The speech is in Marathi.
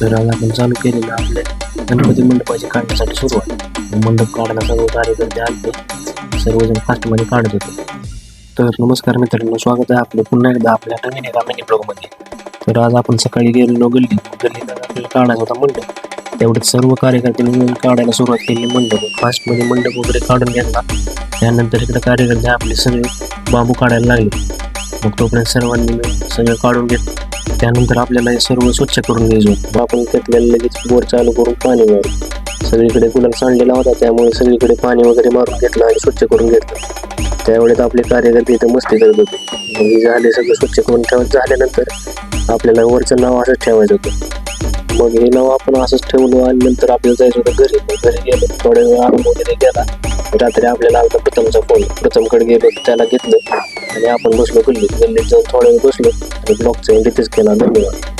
तर आज आपण चालू केलेलं आपल्या गणपती मंडपाची काढण्यासाठी सुरुवात. मंडप काढायला सर्व कार्यकर्ते आले, सर्वजण फास्टमध्ये काढत होते. तर नमस्कार मित्रांनो, स्वागत आहे आपलं पुन्हा एकदा आपल्या नवीन एका मिनी ब्लॉगमध्ये. तर आज आपण सकाळी गेलेलो गल्लीत आपल्याला काढायचा होता मंडप. तेवढेच सर्व कार्यकर्त्यांनी मिळून काढायला सुरुवात केली मंडप. फास्टमध्ये मंडप वगैरे काढून घेतला. त्यानंतर इकडे कार्यकर्ते आपले सगळे बांबू काढायला लागले. मग तोपर्यंत सर्वांनी मिळून सगळं काढून घेतलं. त्यानंतर आपल्याला हे सर्व स्वच्छ करून घ्यायचं. आपण त्यातल्याला लगेच बोर चालू करून पाणी मारू. सगळीकडे गुलाल सांडलेला होता, त्यामुळे सगळीकडे पाणी वगैरे मारून घेतलं आणि स्वच्छ करून घेतलं. त्यावेळेस आपले कार्यकर्ते इथं मस्ती करत होते. मग हे झाले सगळं स्वच्छ करून ठेवत झाल्यानंतर आपल्याला वरचं नाव असंच ठेवायचं होतं. मग हे नाव आपण असंच ठेवलं आणि नंतर आपल्याला जायचं होतं घरी. घरी गेलो, थोड्या वेळ आराम वगैरे गेला. रात्री आपल्याला आलता प्रथमचा फोन. प्रथमकडे गेलो, त्याला घेतलं आणि आपण बसलो गल्लीत जाऊन थोड्या वेळ बसलो आणि ब्लॉगचा एंड इथेच केला. धन्यवाद.